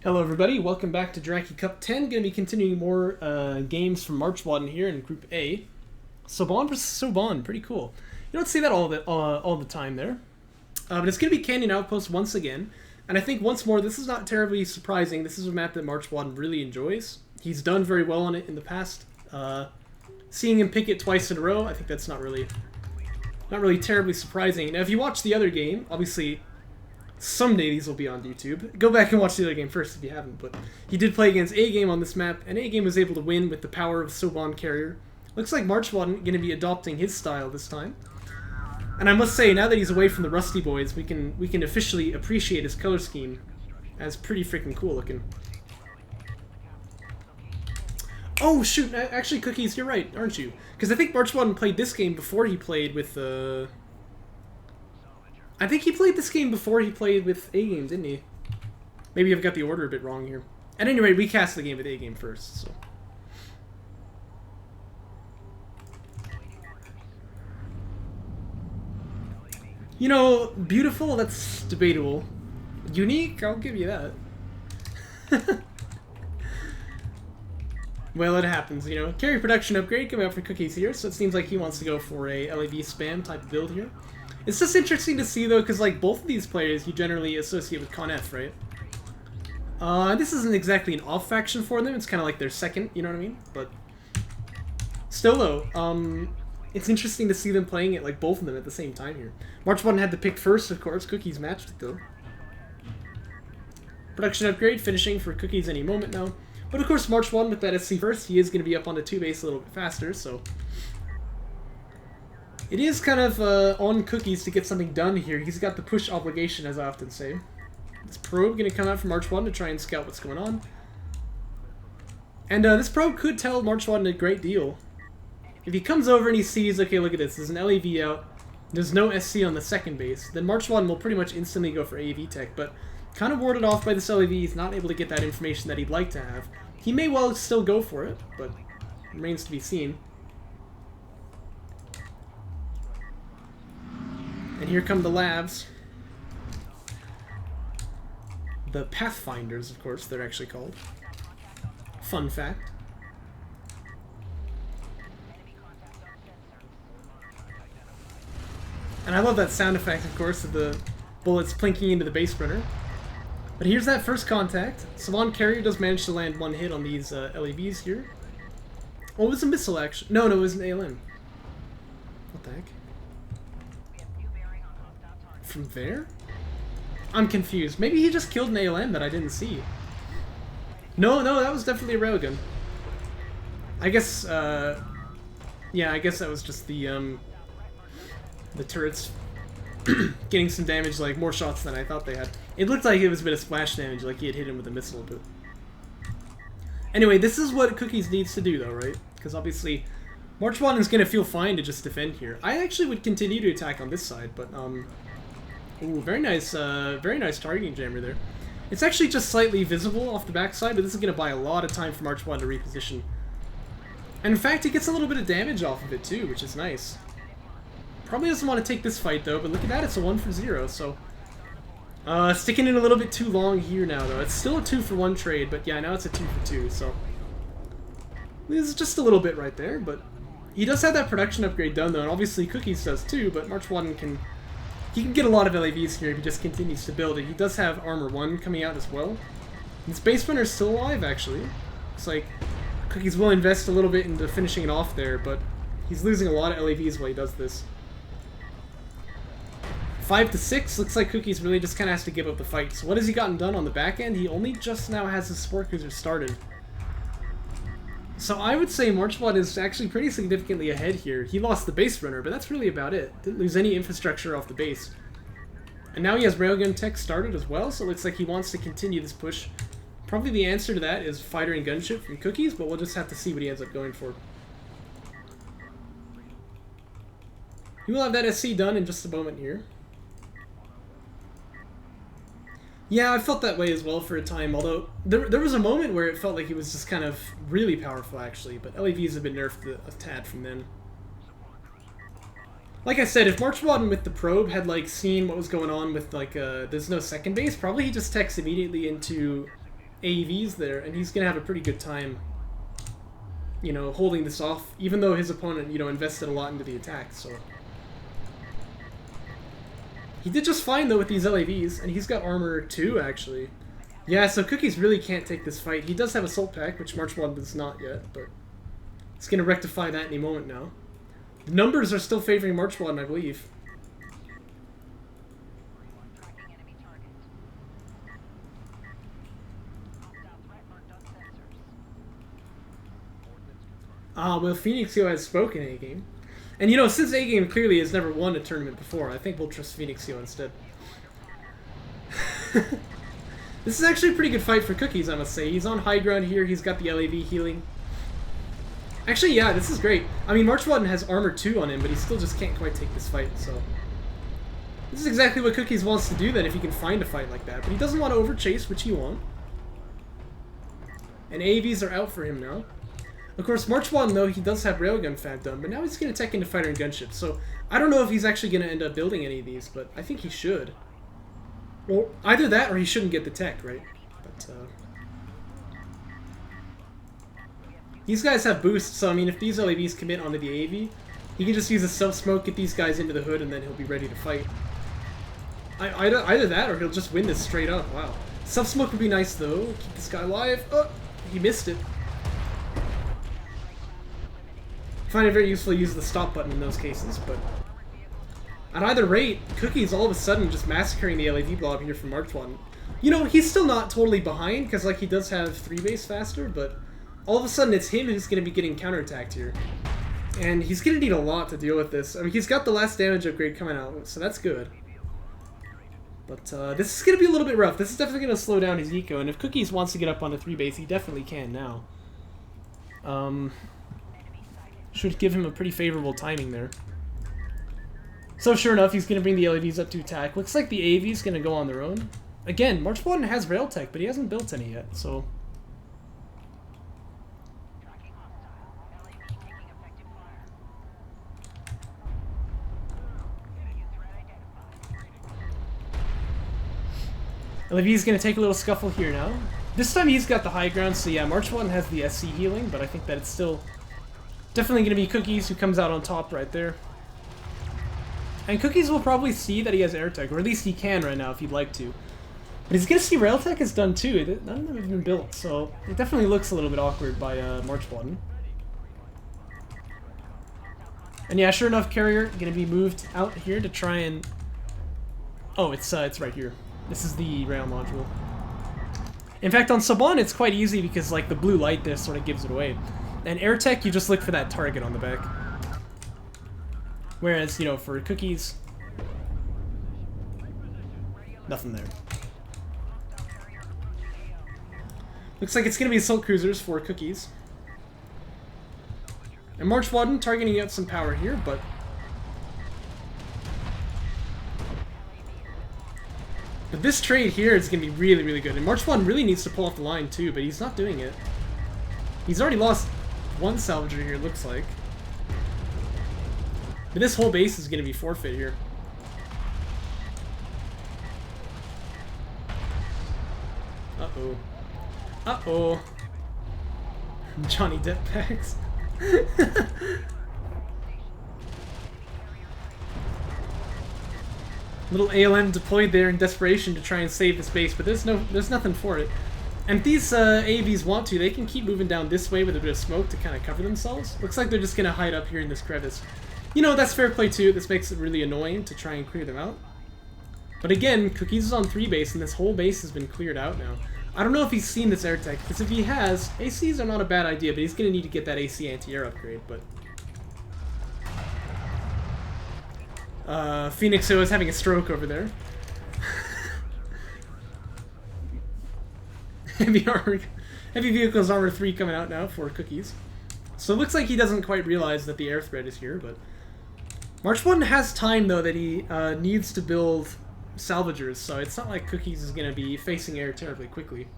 Hello everybody, welcome back to Jaraci Cup 10. Going to be continuing more games from MarchWaden here in Group A. Soban versus Soban, pretty cool. You don't see that all the time there. But it's going to be Canyon Outpost once again. And I think once more, this is not terribly surprising. This is a map that MarchWaden really enjoys. He's done very well on it in the past. Seeing him pick it twice in a row, I think that's not really terribly surprising. Now if you watch the other game, obviously someday these will be on YouTube. Go back and watch the other game first if you haven't, but he did play against A-Game on this map, and A-Game was able to win with the power of Soban Carrier. Looks like MarchWaden going to be adopting his style this time. And I must say, now that he's away from the Rusty Boys, we can officially appreciate his color scheme as pretty freaking cool looking. Oh shoot, actually Cookies, you're right, aren't you? Because I think MarchWaden played this game before he played with I think he played this game before he played with A-Game, didn't he? Maybe I've got the order a bit wrong here. At any rate, we cast the game with A-Game first, so. You know, beautiful, that's debatable. Unique, I'll give you that. Well, it happens, you know. Carry production upgrade coming out for Cookies here, so it seems like he wants to go for a LAV spam type of build here. It's just interesting to see, though, because, like, both of these players you generally associate with ConF, right? This isn't exactly an off faction for them. It's kind of like their second, you know what I mean? But still, though, it's interesting to see them playing it, like, both of them at the same time here. MarchWaden had the pick first, of course. Cookies matched it, though. Production upgrade finishing for Cookies any moment now. But, of course, MarchWaden with that SC first, he is going to be up on the 2 base a little bit faster, so it is kind of on Cookies to get something done here. He's got the push obligation, as I often say. This probe going to come out from MarchWaden to try and scout what's going on. And this probe could tell MarchWaden a great deal. If he comes over and he sees, okay, look at this, there's an LAV out, there's no SC on the second base, then MarchWaden will pretty much instantly go for AV tech, but kind of warded off by this LAV, he's not able to get that information that he'd like to have. He may well still go for it, but remains to be seen. And here come the labs. The Pathfinders, of course, they're actually called. Fun fact. And I love that sound effect, of course, of the bullets plinking into the base runner. But here's that first contact. Soban Carrier does manage to land one hit on these LAVs here. Oh, it was a missile, actually. No, it was an ALM. What the heck? From there? I'm confused. Maybe he just killed an ALM that I didn't see. No, that was definitely a railgun. I guess, yeah, I guess that was just the turrets getting some damage, like more shots than I thought they had. It looked like it was a bit of splash damage, like he had hit him with a missile, but anyway, this is what Cookies needs to do, though, right? Because obviously, MarchWaden's gonna feel fine to just defend here. I actually would continue to attack on this side, but ooh, very nice targeting jammer there. It's actually just slightly visible off the backside, but this is gonna buy a lot of time for MarchWaden to reposition. And in fact, it gets a little bit of damage off of it too, which is nice. Probably doesn't want to take this fight though, but look at that, it's a 1 for 0, so sticking in a little bit too long here now though. It's still a 2 for 1 trade, but yeah, now it's a 2 for 2, so this is just a little bit right there, but he does have that production upgrade done though, and obviously Cookies does too, but MarchWaden can get a lot of LAVs here if he just continues to build it. He does have Armor 1 coming out as well. His base runner's still alive actually. Looks like Cookies will invest a little bit into finishing it off there, but he's losing a lot of LAVs while he does this. 5 to 6, looks like Cookies really just kind of has to give up the fight. So what has he gotten done on the back end? He only just now has his support cruiser started. So I would say MarchWaden is actually pretty significantly ahead here. He lost the base runner, but that's really about it. Didn't lose any infrastructure off the base. And now he has railgun tech started as well, so it looks like he wants to continue this push. Probably the answer to that is fighter and gunship from Cookies, but we'll just have to see what he ends up going for. He will have that SC done in just a moment here. Yeah, I felt that way as well for a time, although there was a moment where it felt like he was just kind of really powerful, actually, but LAVs have been nerfed a tad from then. Like I said, if MarchWaden with the probe had, like, seen what was going on with, like, there's no second base, probably he just techs immediately into AEVs there, and he's going to have a pretty good time, you know, holding this off, even though his opponent, you know, invested a lot into the attack, so... He did just fine, though, with these LAVs, and he's got armor too, actually. Yeah, so Cookies really can't take this fight. He does have Assault Pack, which MarchWaden does not yet, but he's going to rectify that any moment now. The numbers are still favoring MarchWaden, I believe. Well, Phoenixio has spoken A-Game. And, you know, since A-Game clearly has never won a tournament before, I think we'll trust Phoenixio instead. This is actually a pretty good fight for Cookies, I must say. He's on high ground here. He's got the LAV healing. Actually, yeah, this is great. I mean, MarchWaden has armor 2 on him, but he still just can't quite take this fight, so... This is exactly what Cookies wants to do, then, if he can find a fight like that. But he doesn't want to overchase, which he won't. And AVs are out for him now. Of course, MarchWaden, though, he does have Railgun Fab done, but now he's going to tech into Fighter and Gunship, so I don't know if he's actually going to end up building any of these, but I think he should. Well, either that or he shouldn't get the tech, right? But, these guys have boosts, so I mean, if these LAVs commit onto the AV, he can just use a self-smoke, get these guys into the hood, and then he'll be ready to fight. Either that or he'll just win this straight up. Wow. Self-smoke would be nice, though. Keep this guy alive. Oh, he missed it. I find it very useful to use the stop button in those cases, but at either rate, Cookie's all of a sudden just massacring the LAV blob here from MarchWaden. You know, he's still not totally behind, because like he does have 3 base faster, but all of a sudden it's him who's going to be getting counterattacked here. And he's going to need a lot to deal with this. I mean, he's got the last damage upgrade coming out, so that's good. But this is going to be a little bit rough. This is definitely going to slow down his eco, and if Cookies wants to get up on the 3 base, he definitely can now. Should give him a pretty favorable timing there. So sure enough, he's going to bring the LAVs up to attack. Looks like the AV's going to go on their own. Again, MarchWaden has rail tech, but he hasn't built any yet, so... LAV's going to take a little scuffle here now. This time he's got the high ground, so yeah, MarchWaden has the SC healing, but I think that it's still definitely going to be Cookies who comes out on top right there. And Cookies will probably see that he has air tech, or at least he can right now if he'd like to. But he's going to see rail tech is done too. None of them have been built, so it definitely looks a little bit awkward by MarchWaden. And yeah, sure enough, Carrier going to be moved out here to try and... Oh, it's right here. This is the rail module. In fact, on Saban, it's quite easy because like the blue light there sort of gives it away. And air tech, you just look for that target on the back. Whereas, you know, for Cookies, nothing there. Looks like it's going to be assault cruisers for Cookies. And MarchWaden targeting out some power here, but... But this trade here is going to be really, really good. And MarchWaden really needs to pull off the line too, but he's not doing it. He's already lost one salvager here, looks like. But this whole base is going to be forfeit here. Uh-oh. Uh-oh. Johnny Deppbacks. Little ALM deployed there in desperation to try and save this base, but there's nothing for it. And if these AVs want to, they can keep moving down this way with a bit of smoke to kind of cover themselves. Looks like they're just going to hide up here in this crevice. You know, that's fair play too. This makes it really annoying to try and clear them out. But again, Cookies is on 3 base, and this whole base has been cleared out now. I don't know if he's seen this air tech, because if he has, ACs are not a bad idea, but he's going to need to get that AC anti-air upgrade, but... Phoenixio is having a stroke over there. Heavy Vehicles Armor 3 coming out now for Cookies. So it looks like he doesn't quite realize that the air threat is here, but... MarchWaden has time, though, that he needs to build salvagers, so it's not like Cookies is going to be facing air terribly quickly.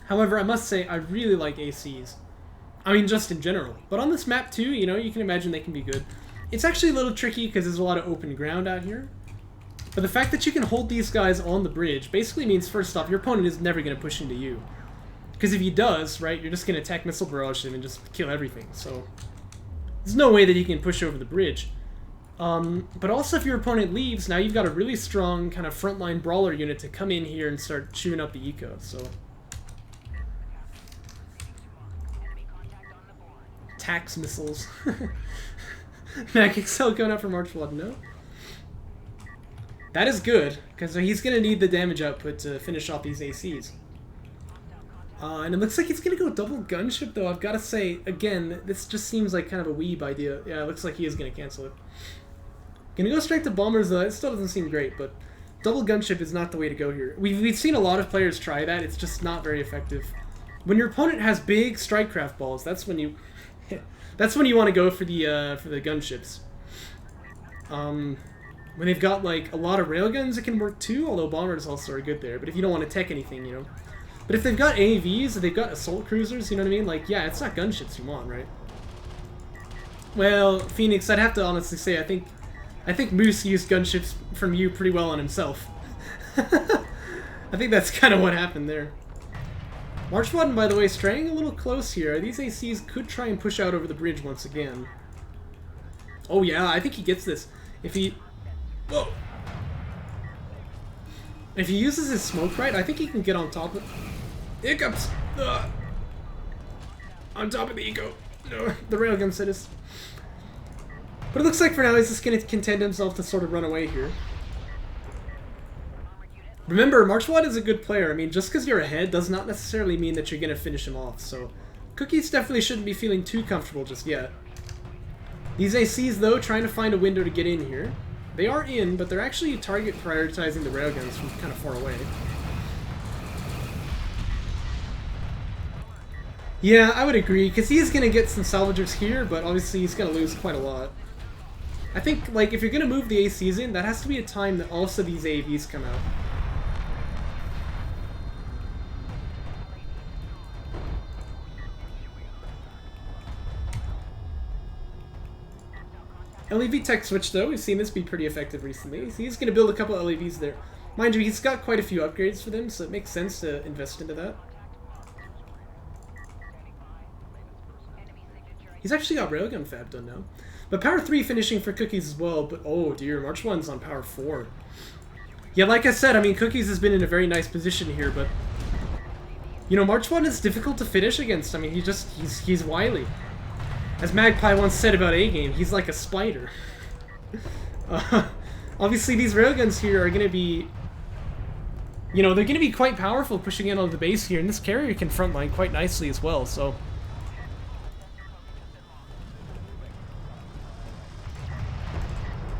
However, I must say, I really like ACs. I mean, just in general. But on this map too, you know, you can imagine they can be good. It's actually a little tricky because there's a lot of open ground out here. But the fact that you can hold these guys on the bridge basically means, first off, your opponent is never going to push into you. Because if he does, right, you're just going to attack missile barrage him and just kill everything. So there's no way that he can push over the bridge. But also if your opponent leaves, now you've got a really strong kind of frontline brawler unit to come in here and start chewing up the eco. So tax missiles. Mac Excel going out for MarchWaden, no? That is good, because he's going to need the damage output to finish off these ACs. And it looks like he's going to go double gunship, though. I've got to say, again, this just seems like kind of a weeb idea. Yeah, it looks like he is going to cancel it. Going to go straight to bombers, though. It still doesn't seem great, but double gunship is not the way to go here. We've seen a lot of players try that. It's just not very effective. When your opponent has big strikecraft balls, that's when you want to go for the gunships. When they've got, like, a lot of railguns, it can work too, although bombers also are good there. But if you don't want to tech anything, you know. But if they've got AVs, if they've got assault cruisers, you know what I mean? Like, yeah, it's not gunships you want, right? Well, Phoenix, I'd have to honestly say, I think Moose used gunships from you pretty well on himself. I think that's kind of what happened there. MarchWaden, by the way, straying a little close here. These ACs could try and push out over the bridge once again. Oh yeah, I think he gets this. If he... Whoa! If he uses his smoke right, I think he can get on top of... Hiccups! Ugh. On top of the eco. No, the railgun citus. But it looks like for now he's just going to content himself to sort of run away here. Remember, MarchWaden is a good player. I mean, just because you're ahead does not necessarily mean that you're going to finish him off. So, Cookies definitely shouldn't be feeling too comfortable just yet. These ACs, though, trying to find a window to get in here. They are in, but they're actually target prioritizing the railguns from kind of far away. Yeah, I would agree, because he is going to get some salvagers here, but obviously he's going to lose quite a lot. I think, like, if you're going to move the ACs in, that has to be a time that also these AVs come out. LEV tech switch, though, we've seen this be pretty effective recently. He's going to build a couple of LEVs there. Mind you, he's got quite a few upgrades for them, so it makes sense to invest into that. He's actually got Railgun Fab done now. But Power 3 finishing for Cookies as well, but oh dear, MarchWaden's on Power 4. Yeah, like I said, I mean, Cookies has been in a very nice position here, but... You know, MarchWaden is difficult to finish against. I mean, he's wily. As Magpie once said about A-Game, he's like a spider. Obviously, these railguns here are going to be... You know, they're going to be quite powerful pushing in on the base here, and this carrier can frontline quite nicely as well, so...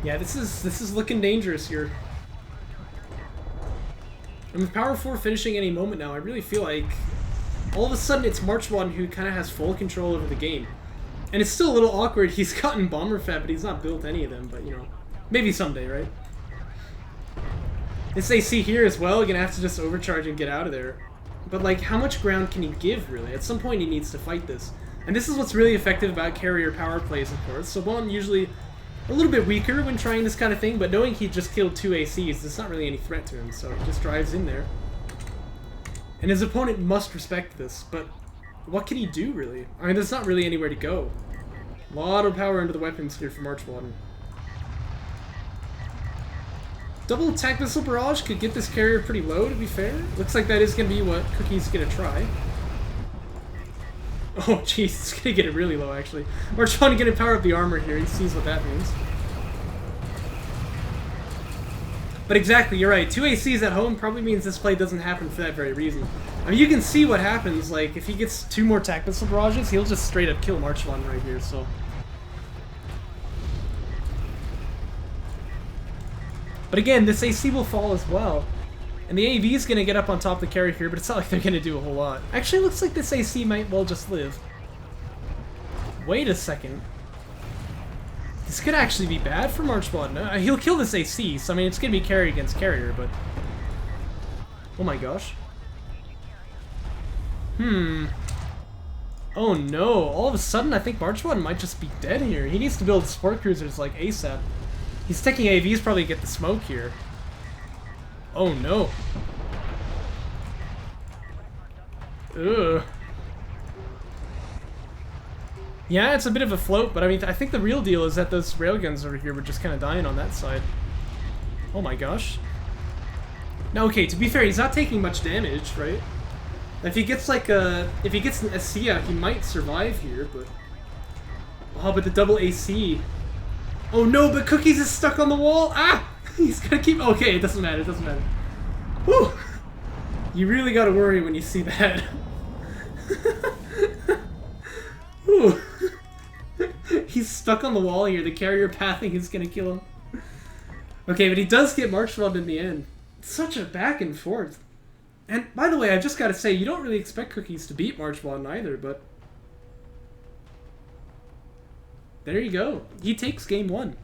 Yeah, this is looking dangerous here. And with Power 4 finishing any moment now, I really feel like... All of a sudden, it's MarchWaden who kind of has full control over the game. And it's still a little awkward. He's gotten Bomber Fab, but he's not built any of them. But, you know, maybe someday, right? This AC here as well, gonna have to just overcharge and get out of there. But, like, how much ground can he give, really? At some point, he needs to fight this. And this is what's really effective about carrier power plays, of course. So, Bon usually a little bit weaker when trying this kind of thing, but knowing he just killed 2 ACs, there's not really any threat to him, so he just drives in there. And his opponent must respect this, but... What can he do, really? I mean, there's not really anywhere to go. A lot of power into the weapons here for MarchWaden. Double attack missile barrage could get this carrier pretty low, to be fair. Looks like that is going to be what Cookie's going to try. Oh, jeez, it's going to get it really low, actually. MarchWaden going to power up the armor here. He sees what that means. But exactly, you're right. 2 ACs at home probably means this play doesn't happen for that very reason. I mean, you can see what happens. Like, if he gets 2 more attack missile barrages, he'll just straight up kill MarchWaden right here, so... But again, this AC will fall as well. And the AV is going to get up on top of the carrier here, but it's not like they're going to do a whole lot. Actually, it looks like this AC might well just live. Wait a second. This could actually be bad for MarchWaden. He'll kill this AC, so I mean, it's going to be carrier against carrier, but... Oh my gosh. Oh no, all of a sudden I think MarchWaden might just be dead here. He needs to build sport cruisers like ASAP. He's taking AVs probably to get the smoke here. Oh no. Ugh. Yeah, it's a bit of a float, but I mean, I think the real deal is that those railguns over here were just kind of dying on that side. Oh my gosh. Now, okay, to be fair, he's not taking much damage, right? If he gets like if he gets an SCA, he might survive here, but... Oh, but the double AC. Oh no, but Cookies is stuck on the wall! Ah! He's gonna keep... Okay, it doesn't matter, it doesn't matter. Whew! You really gotta worry when you see that. Ooh. He's stuck on the wall here. The carrier pathing is gonna kill him. Okay, but he does get MarchWaden in the end. It's such a back and forth. And by the way, I just gotta say, you don't really expect Cookies to beat MarchWaden either, but there you go. He takes game 1.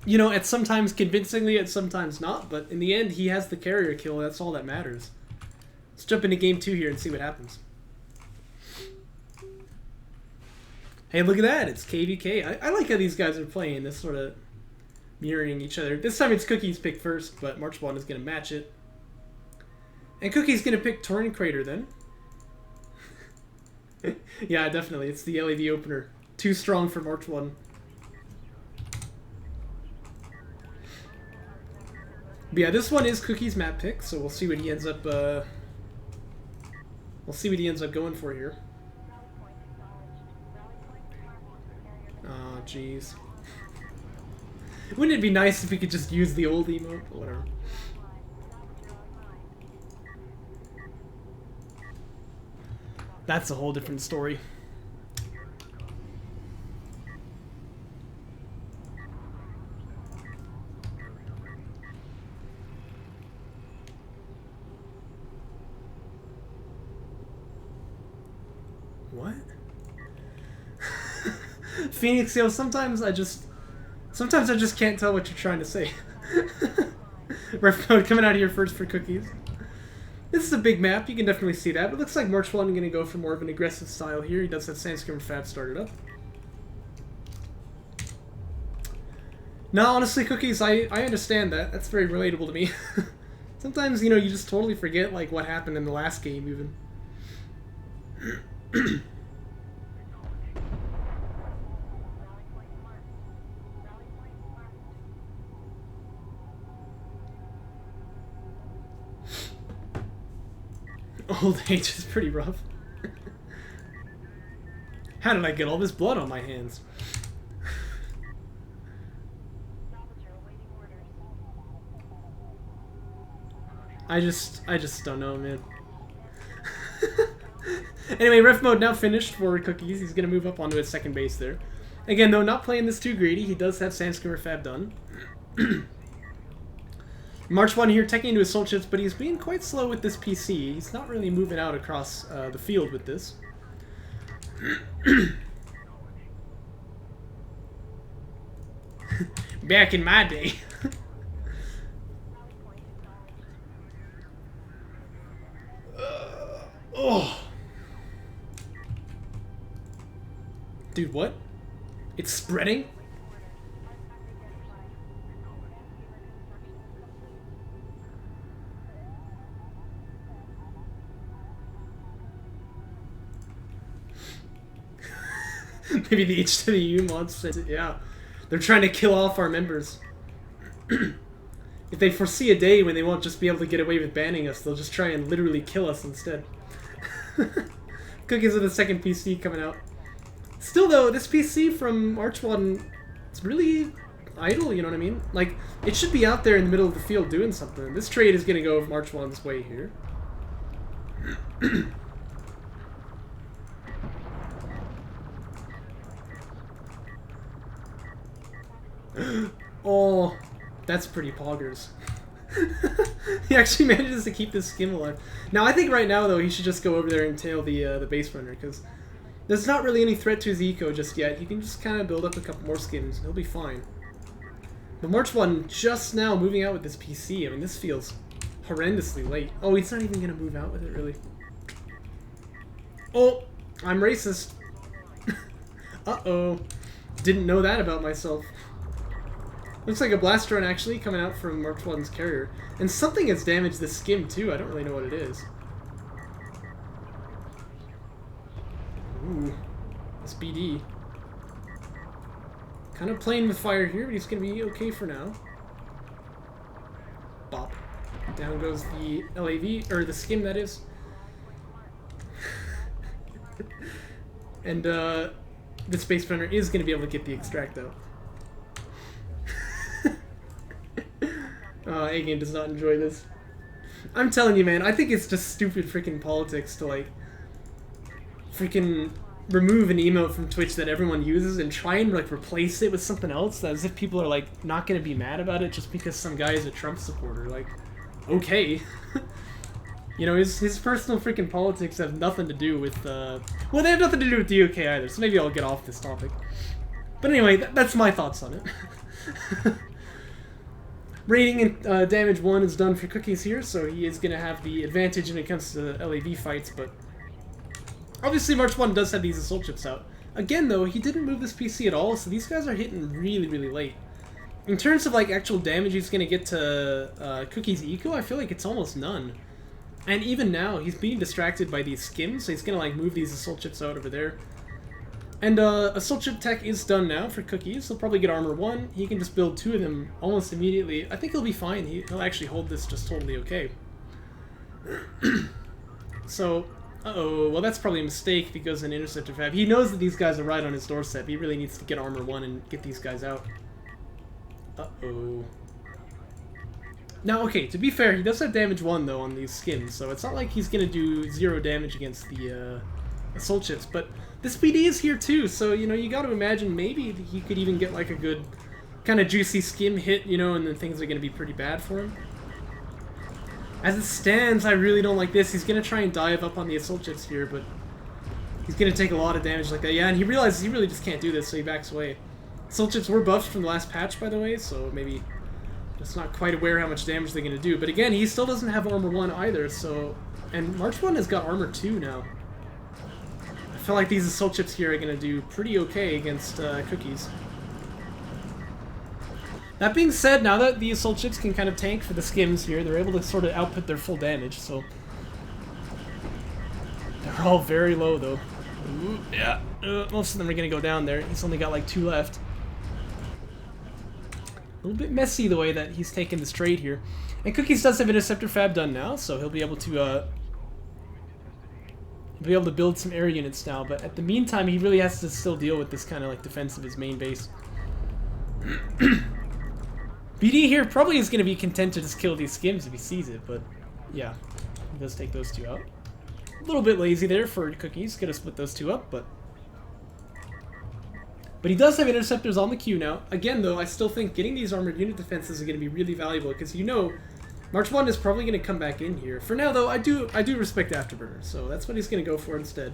You know, at sometimes convincingly, at sometimes not, but in the end, he has the carrier kill. That's all that matters. Let's jump into game 2 here and see what happens. Hey, look at that! It's KVK. I like how these guys are playing, this sort of mirroring each other. This time it's Cookie's pick first, but MarchWaden is going to match it. And Cookie's going to pick Torrent Crater then. Yeah, definitely. It's the LED opener. Too strong for MarchWaden. But yeah, this one is Cookie's map pick, so we'll see what he ends up going for here. Oh, jeez. Wouldn't it be nice if we could just use the old emote? Whatever. That's a whole different story. What? Phoenix, yo, sometimes I just can't tell what you're trying to say. Ref mode coming out of here first for Cookies. This is a big map, you can definitely see that, but it looks like MarchWaden going to go for more of an aggressive style here. He does have Sandscreamer Fab started up. No, honestly, Cookies, I understand that. That's very relatable to me. Sometimes, you know, you just totally forget, like, what happened in the last game, even. Old age is pretty rough. How did I get all this blood on my hands? I just don't know, man. Anyway, ref mode now finished for Cookies. He's gonna move up onto his second base there. Again, though, not playing this too greedy. He does have Sandscreamer Fab done. MarchWaden here taking into his soul chips, but he's being quite slow with this PC. He's not really moving out across the field with this. Back in my day. Oh. Dude, what? It's spreading? Maybe the H to the U mod says it, yeah. They're trying to kill off our members. If they foresee a day when they won't just be able to get away with banning us, they'll just try and literally kill us instead. Cookies with the second PC coming out. Still though, this PC from MarchWaden, it's really idle, you know what I mean? Like, it should be out there in the middle of the field doing something. This trade is gonna go MarchWaden's way here. Oh, that's pretty poggers. He actually manages to keep this skim alive. Now, I think right now, though, he should just go over there and tail the base runner, because there's not really any threat to his eco just yet. He can just kind of build up a couple more skims, and he'll be fine. But MarchWaden just now moving out with this PC. I mean, this feels horrendously late. Oh, he's not even going to move out with it, really. Oh, I'm racist. Uh-oh. Didn't know that about myself. Looks like a blast drone actually coming out from MarchWaden's carrier. And something has damaged the skim too. I don't really know what it is. Ooh. This BD. Kind of playing with fire here, but he's going to be okay for now. Bop. Down goes the LAV, or the skim that is. And the Space Runner is going to be able to get the extract though. A-Game does not enjoy this. I'm telling you, man, I think it's just stupid freaking politics to, like, freaking remove an emote from Twitch that everyone uses and try and, like, replace it with something else, as if people are, like, not gonna be mad about it just because some guy is a Trump supporter. Like, okay. You know, his personal freaking politics have nothing to do with, well, they have nothing to do with the UK either, so maybe I'll get off this topic. But anyway, that's my thoughts on it. Rating and damage 1 is done for Cookies here, so he is going to have the advantage when it comes to the LAV fights, but obviously MarchWaden does have these assault ships out. Again, though, he didn't move this PC at all, so these guys are hitting really, really late. In terms of, like, actual damage he's going to get to Cookies' eco, I feel like it's almost none. And even now, he's being distracted by these skims, so he's going to, like, move these assault ships out over there. And assault ship tech is done now for Cookies. He'll probably get armor 1. He can just build 2 of them almost immediately. I think he'll be fine. He'll actually hold this just totally okay. So, uh-oh. Well, that's probably a mistake because an interceptor fab. He knows that these guys are right on his doorstep. He really needs to get armor 1 and get these guys out. Uh-oh. Now, okay, to be fair, he does have damage 1, though, on these skins. So it's not like he's going to do 0 damage against the assault ships, but this BD is here too, so, you know, you got to imagine maybe he could even get, like, a good kind of juicy skim hit, you know, and then things are going to be pretty bad for him. As it stands, I really don't like this. He's going to try and dive up on the assault ships here, but he's going to take a lot of damage like that. Yeah, and he realizes he really just can't do this, so he backs away. Assault ships were buffed from the last patch, by the way, so maybe just not quite aware how much damage they're going to do. But again, he still doesn't have armor 1 either, so... And MarchWaden has got armor 2 now. I feel like these assault ships here are going to do pretty okay against Cookies. That being said, now that the assault ships can kind of tank for the skims here, they're able to sort of output their full damage, so... They're all very low, though. Ooh, yeah, most of them are going to go down there. He's only got like 2 left. A little bit messy the way that he's taken this trade here. And Cookies does have Interceptor Fab done now, so he'll be able to build some air units now, but at the meantime, he really has to still deal with this kind of like defense of his main base. BD here probably is going to be content to just kill these skims if he sees it, but yeah, he does take those 2 out. A little bit lazy there for Cookies, gonna split those 2 up, but he does have interceptors on the queue now. Again, though, I still think getting these armored unit defenses are going to be really valuable, because you know, MarchWaden is probably going to come back in here. For now, though, I do respect Afterburner, so that's what he's going to go for instead.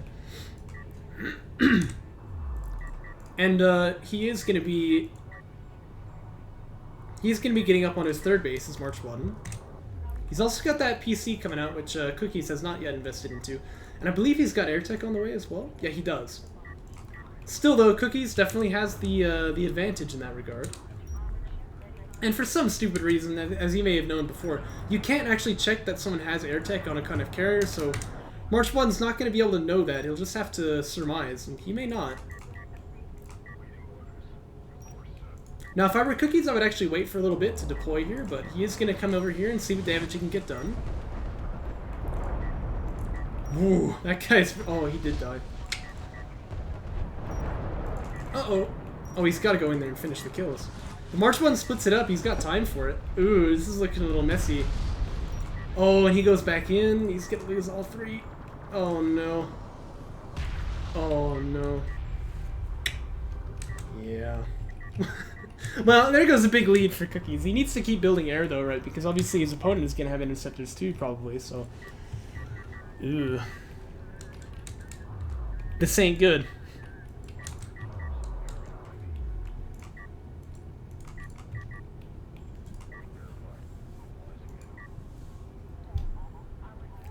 And he is going to be getting up on his 3rd base as MarchWaden. He's also got that PC coming out, which Cookies has not yet invested into, and I believe he's got air tech on the way as well. Yeah, he does. Still, though, Cookies definitely has the advantage in that regard. And for some stupid reason, as you may have known before, you can't actually check that someone has air tech on a kind of carrier, so MarchWaden's not going to be able to know that. He'll just have to surmise, and he may not. Now, if I were Cookies, I would actually wait for a little bit to deploy here, but he is going to come over here and see what damage he can get done. Ooh, that guy's... Oh, he did die. Uh-oh. Oh, he's got to go in there and finish the kills. The MarchWaden splits it up. He's got time for it. Ooh, this is looking a little messy. Oh, and he goes back in. He's going to lose all 3. Oh, no. Oh, no. Yeah. Well, there goes a big lead for Cookies. He needs to keep building air, though, right? Because obviously his opponent is going to have interceptors, too, probably, so... Ooh. This ain't good.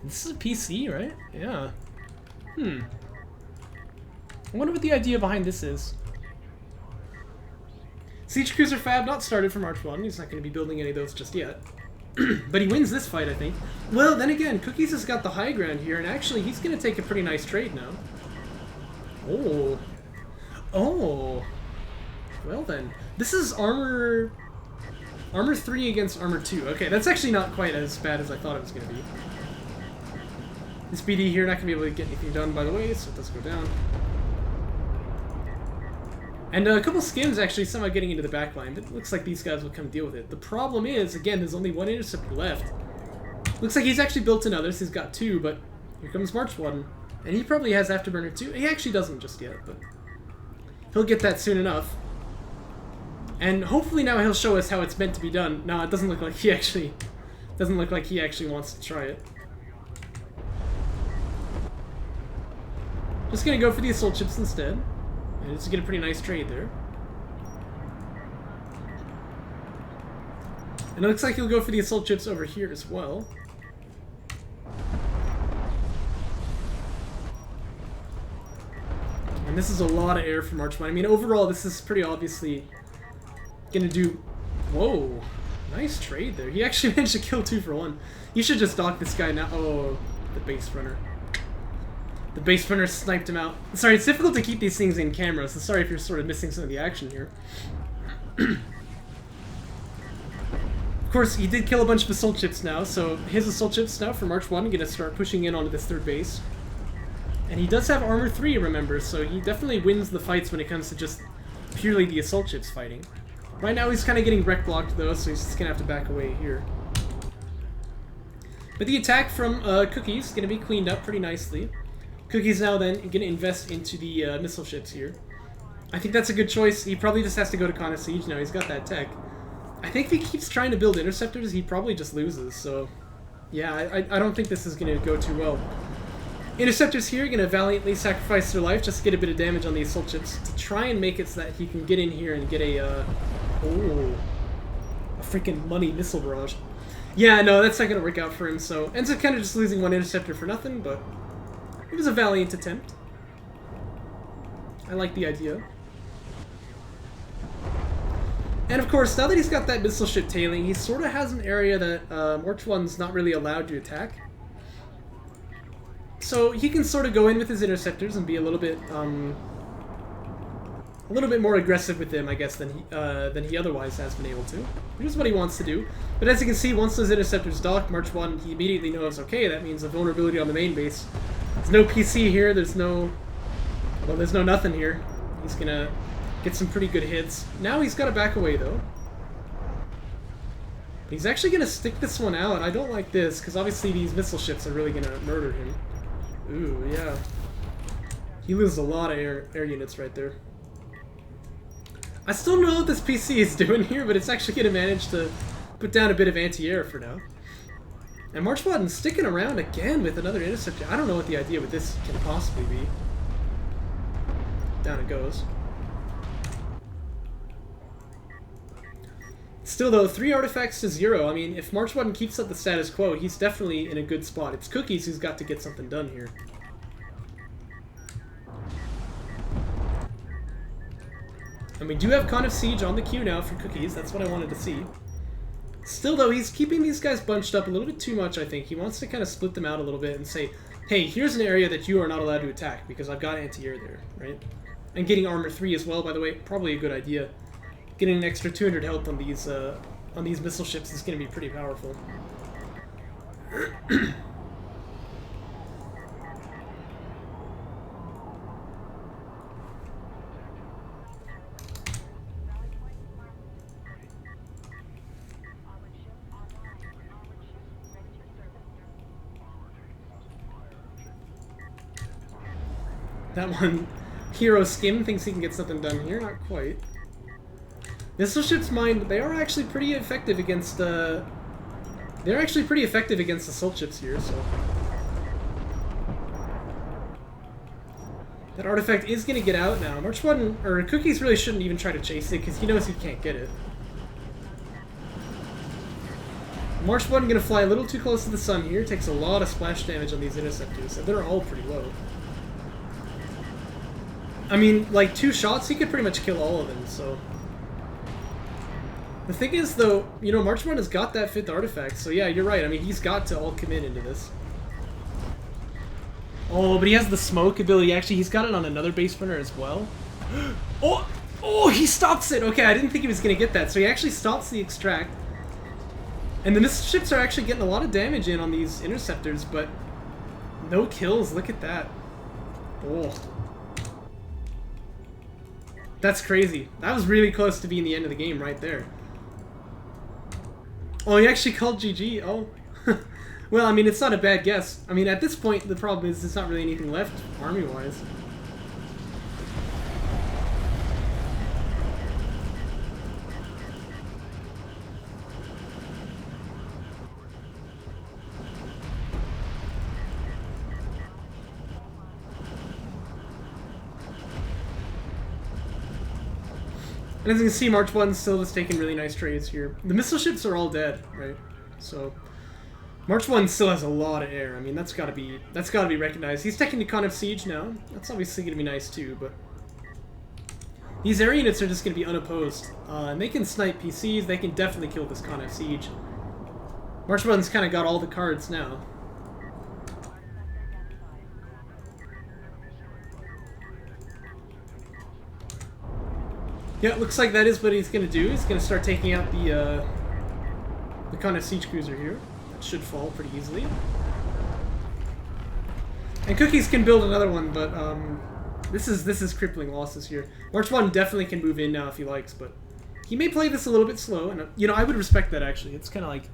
This is a PC, right? Yeah. I wonder what the idea behind this is. Siege Cruiser Fab not started for MarchWaden. He's not going to be building any of those just yet. But he wins this fight, I think. Well, then again, Cookies has got the high ground here, and actually he's going to take a pretty nice trade now. Oh. Oh. Well then. This is armor 3 against armor 2. Okay, that's actually not quite as bad as I thought it was going to be. This BD here not going to be able to get anything done, by the way, so it does go down. And a couple skims actually somehow getting into the back line, but it looks like these guys will come deal with it. The problem is, again, there's only one interceptor left. Looks like he's actually built another, so he's got 2, but here comes MarchWaden. And he probably has Afterburner too. He actually doesn't just yet, but he'll get that soon enough. And hopefully now he'll show us how it's meant to be done. No, it doesn't look like he actually wants to try it. Just gonna go for the assault chips instead. And just get a pretty nice trade there. And it looks like he'll go for the assault chips over here as well. And this is a lot of air for MarchWaden. I mean, overall, this is pretty obviously gonna do... Whoa! Nice trade there. He actually managed to kill 2 for 1. You should just dock this guy now. Oh, the base runner. The base runner sniped him out. Sorry, it's difficult to keep these things in camera, so sorry if you're sort of missing some of the action here. Of course, he did kill a bunch of assault chips now, so his assault chips now for MarchWaden gonna start pushing in onto this 3rd base. And he does have armor 3, remember, so he definitely wins the fights when it comes to just purely the assault chips fighting. Right now he's kind of getting wreck blocked though, so he's just gonna have to back away here. But the attack from Cookies is gonna be cleaned up pretty nicely. Cookies now then going to invest into the missile ships here. I think that's a good choice. He probably just has to go to Con of Siege now. He's got that tech. I think if he keeps trying to build interceptors, he probably just loses. So, yeah, I don't think this is going to go too well. Interceptors here are going to valiantly sacrifice their life just to get a bit of damage on the assault ships to try and make it so that he can get in here and get a freaking money missile barrage. Yeah, no, that's not going to work out for him. So, ends up kind of just losing 1 interceptor for nothing, but... It was a valiant attempt. I like the idea. And of course, now that he's got that missile ship tailing, he sort of has an area that MarchWaden's not really allowed to attack. So he can sort of go in with his interceptors and be a little bit more aggressive with them, I guess, than he otherwise has been able to. Which is what he wants to do. But as you can see, once those interceptors dock, MarchWaden, he immediately knows, okay, that means a vulnerability on the main base. There's no PC here, there's no nothing here. He's gonna get some pretty good hits. Now he's gotta back away though. He's actually gonna stick this one out. I don't like this, because obviously these missile ships are really gonna murder him. Ooh, yeah. He loses a lot of air units right there. I still don't know what this PC is doing here, but it's actually gonna manage to put down a bit of anti-air for now. And MarchWaden's sticking around again with another interceptor. I don't know what the idea with this can possibly be. Down it goes. Still though, 3 artifacts to 0. I mean, if MarchWaden keeps up the status quo, he's definitely in a good spot. It's Cookies who's got to get something done here. And we do have Con of Siege on the queue now for Cookies. That's what I wanted to see. Still, though, he's keeping these guys bunched up a little bit too much, I think. He wants to kind of split them out a little bit and say, hey, here's an area that you are not allowed to attack because I've got anti-air there, right? And getting armor 3 as well, by the way, probably a good idea. Getting an extra 200 health on these missile ships is going to be pretty powerful. That one, Hero Skim, thinks he can get something done here. Not quite. Missile ships mind, they are actually pretty effective against, they're actually pretty effective against assault ships here, so. That artifact is going to get out now. MarchWaden, or Cookies really shouldn't even try to chase it, because he knows he can't get it. MarchWaden going to fly a little too close to the sun here, takes a lot of splash damage on these interceptors, and they're all pretty low. I mean, like, 2 shots, he could pretty much kill all of them, so... The thing is, though, you know, MarchWaden has got that 5th artifact, so yeah, you're right. I mean, he's got to all commit into this. Oh, but he has the smoke ability. Actually, he's got it on another base runner as well. Oh! Oh, he stops it! Okay, I didn't think he was going to get that, so he actually stops the extract. And the missile ships are actually getting a lot of damage in on these interceptors, but no kills. Look at that. Oh. That's crazy. That was really close to being the end of the game right there. Oh, he actually called GG. Oh. Well, I mean, it's not a bad guess. I mean, at this point, the problem is there's not really anything left, army-wise. And as you can see, MarchWaden's still just taking really nice trades here. The missile ships are all dead, right? So MarchWaden still has a lot of air. I mean, that's gotta be recognized. He's taking the Con of Siege now. That's obviously gonna be nice too, but these air units are just gonna be unopposed. And they can snipe PCs, they can definitely kill this Con of Siege. MarchWaden's kinda got all the cards now. Yeah, it looks like that is what he's gonna do. He's gonna start taking out the Con of Siege cruiser here. That should fall pretty easily. And Cookies can build another one, but this is crippling losses here. MarchWaden definitely can move in now if he likes, but he may play this a little bit slow, and you know, I would respect that actually. It's kind of like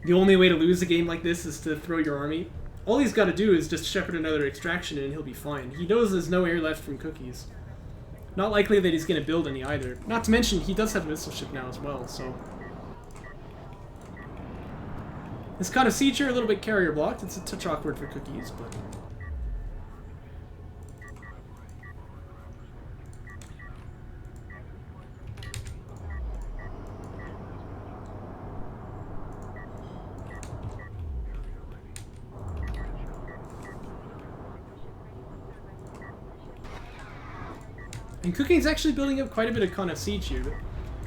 the only way to lose a game like this is to throw your army. All he's got to do is just shepherd another extraction and he'll be fine. He knows there's no air left from Cookies. Not likely that he's going to build any either. Not to mention, he does have a missile ship now as well, so... This kind of siege here, a little bit carrier blocked. It's a touch awkward for Cookies, but... And Cookie's actually building up quite a bit of Con of Siege here, but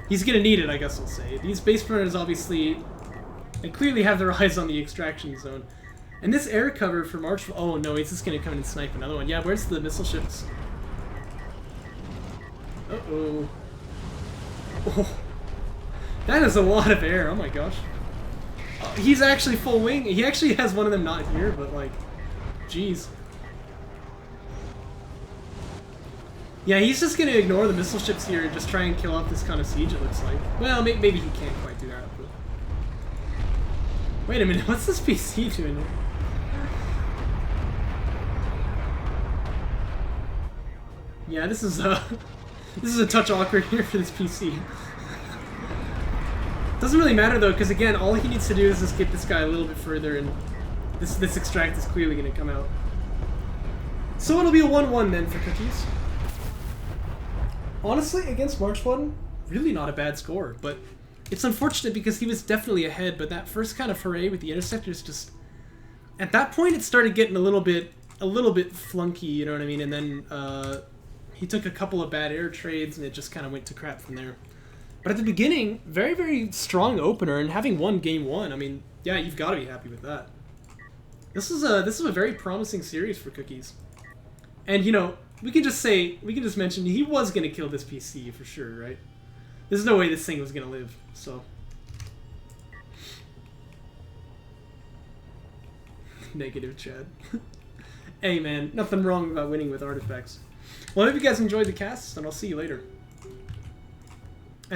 he's gonna need it, I guess I'll say. These base runners obviously, they clearly have their eyes on the extraction zone. And this air cover for March... Oh no, he's just gonna come in and snipe another one. Yeah, where's the missile ships? Uh-oh. Oh. That is a lot of air, oh my gosh. He's actually full wing. He actually has one of them not here, but like, jeez. Yeah, he's just gonna ignore the missile ships here and just try and kill off this kind of siege, it looks like. Well, maybe he can't quite do that, but... Wait a minute, what's this PC doing here? Yeah, this is a touch awkward here for this PC. Doesn't really matter though, because again, all he needs to do is just get this guy a little bit further, and this extract is clearly gonna come out. So it'll be a 1-1 then for Cookies. Honestly, against MarchWaden, really not a bad score, but it's unfortunate because he was definitely ahead, but that first kind of foray with the interceptors just... At that point, it started getting a little bit flunky, you know what I mean? And then he took a couple of bad air trades, and it just kind of went to crap from there. But at the beginning, very, very strong opener, and having won game 1, I mean, yeah, you've got to be happy with that. This is a very promising series for Cookies. And, you know, we can just mention he was going to kill this PC for sure, right? There's no way this thing was going to live, so. Negative Chad. Hey man, nothing wrong about winning with artifacts. Well, I hope you guys enjoyed the cast, and I'll see you later.